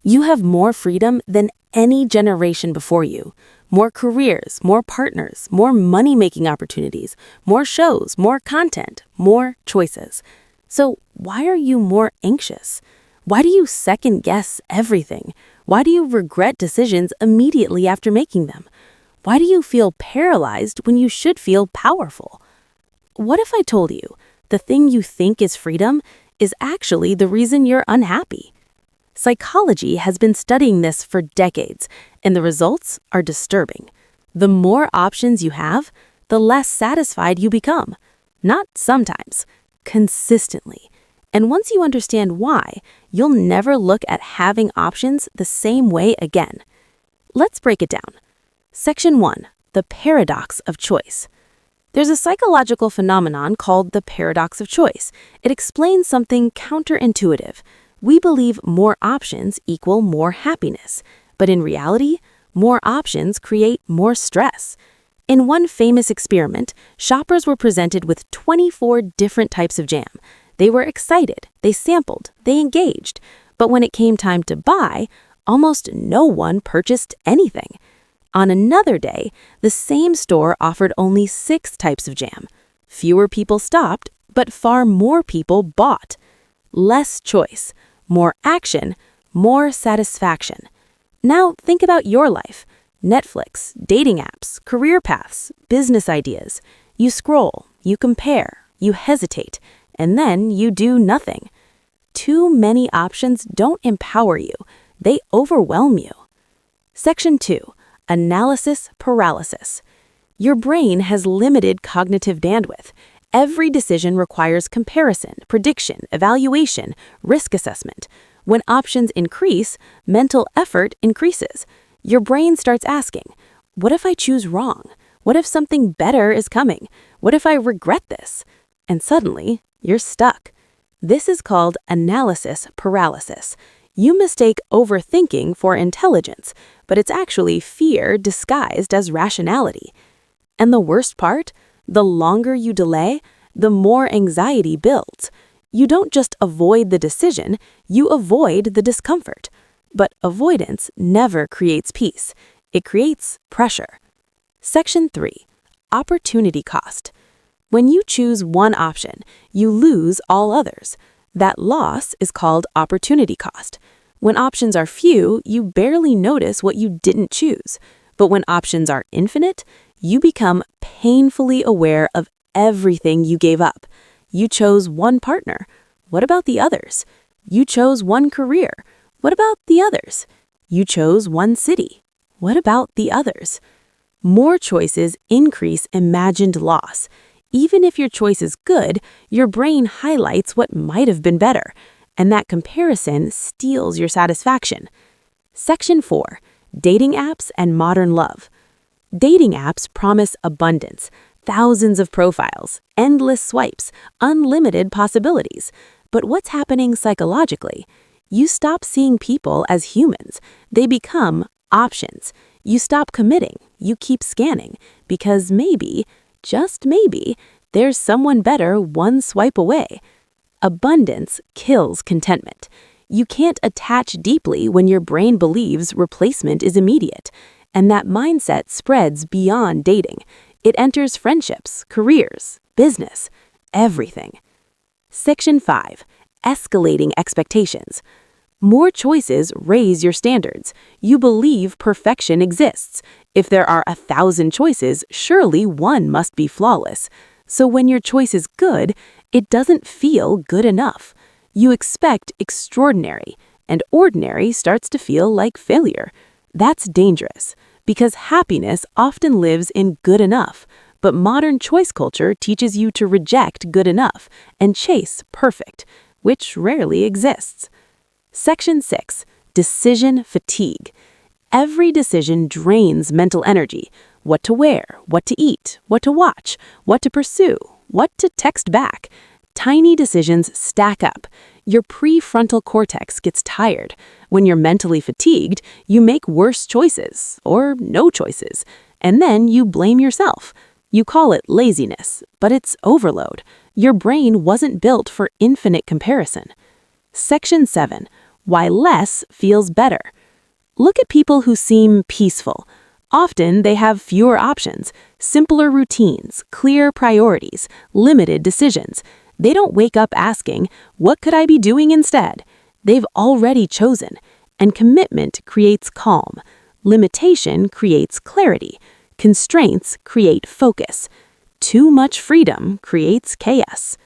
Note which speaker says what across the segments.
Speaker 1: You have more freedom than any generation before you. More careers, more partners, more money-making opportunities, more shows, more content, more choices. So why are you more anxious? Why do you second-guess everything? Why do you regret decisions immediately after making them? Why do you feel paralyzed when you should feel powerful? What if I told you the thing you think is freedom is actually the reason you're unhappy? Psychology has been studying this for decades, and the results are disturbing. The more options you have, the less satisfied you become. Not sometimes, consistently. And once you understand why, you'll never look at having options the same way again. Let's break it down. Section 1. The paradox of choice. There's a psychological phenomenon called the paradox of choice. It explains something counterintuitive. We believe more options equal more happiness, but in reality, more options create more stress. In one famous experiment, shoppers were presented with 24 different types of jam. They were excited, they sampled, they engaged, but when it came time to buy, almost no one purchased anything. On another day, the same store offered only 6 types of jam. Fewer people stopped, but far more people bought. Less choice, more action, more satisfaction. Now think about your life. Netflix, dating apps, career paths, business ideas. You scroll, you compare, you hesitate, and then you do nothing. Too many options don't empower you. They overwhelm you. Section 2. Analysis paralysis. Your brain has limited cognitive bandwidth. Every decision requires comparison, prediction, evaluation, risk assessment. When options increase, mental effort increases. Your brain starts asking, what if I choose wrong? What if something better is coming? What if I regret this? And suddenly, you're stuck. This is called analysis paralysis. You mistake overthinking for intelligence, but it's actually fear disguised as rationality. And the worst part? The longer you delay, the more anxiety builds. You don't just avoid the decision, you avoid the discomfort. But avoidance never creates peace. It creates pressure. Section 3. Opportunity cost. When you choose one option, you lose all others. That loss is called opportunity cost. When options are few, you barely notice what you didn't choose. But when options are infinite, you become painfully aware of everything you gave up. You chose one partner. What about the others? You chose one career. What about the others? You chose one city. What about the others? More choices increase imagined loss. Even if your choice is good, your brain highlights what might have been better, and that comparison steals your satisfaction. Section 4. Dating apps and modern love. Dating apps promise abundance, thousands of profiles, endless swipes, unlimited possibilities. But what's happening psychologically? You stop seeing people as humans. They become options. You stop committing. You keep scanning, because maybe, just maybe, there's someone better one swipe away. Abundance kills contentment. You can't attach deeply when your brain believes replacement is immediate. And that mindset spreads beyond dating. It enters friendships, careers, business, everything. Section 5. Escalating expectations. More choices raise your standards. You believe perfection exists. If there are 1,000 choices, surely one must be flawless. So when your choice is good, it doesn't feel good enough. You expect extraordinary, and ordinary starts to feel like failure. That's dangerous, because happiness often lives in good enough, but modern choice culture teaches you to reject good enough and chase perfect, which rarely exists. Section 6. Decision fatigue. Every decision drains mental energy. What to wear, what to eat, what to watch, what to pursue, what to text back. Tiny decisions stack up. Your prefrontal cortex gets tired. When you're mentally fatigued, you make worse choices, or no choices, and then you blame yourself. You call it laziness, but it's overload. Your brain wasn't built for infinite comparison. Section 7. why less feels better. Look at people who seem peaceful. Often they have fewer options, simpler routines, clear priorities, limited decisions. They don't wake up asking, "What could I be doing instead?" They've already chosen. And commitment creates calm. Limitation creates clarity. Constraints create focus. Too much freedom creates chaos.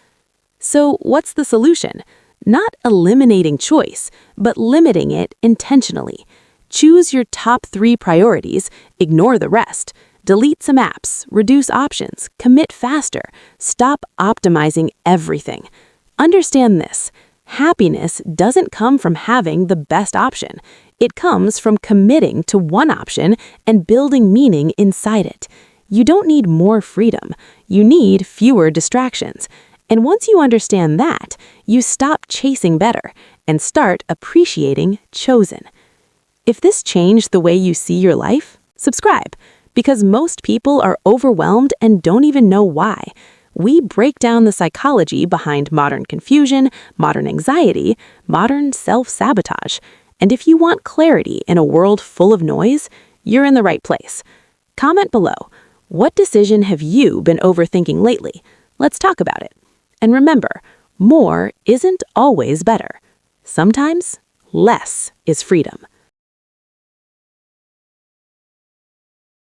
Speaker 1: So what's the solution? Not eliminating choice, but limiting it intentionally. Choose your top 3 priorities, ignore the rest. Delete some apps, reduce options, commit faster. Stop optimizing everything. Understand this. Happiness doesn't come from having the best option. It comes from committing to one option and building meaning inside it. You don't need more freedom. You need fewer distractions. And once you understand that, you stop chasing better and start appreciating chosen. If this changed the way you see your life, subscribe, because most people are overwhelmed and don't even know why. We break down the psychology behind modern confusion, modern anxiety, modern self-sabotage. And if you want clarity in a world full of noise, you're in the right place. Comment below, what decision have you been overthinking lately? Let's talk about it. And remember, more isn't always better. Sometimes less is freedom.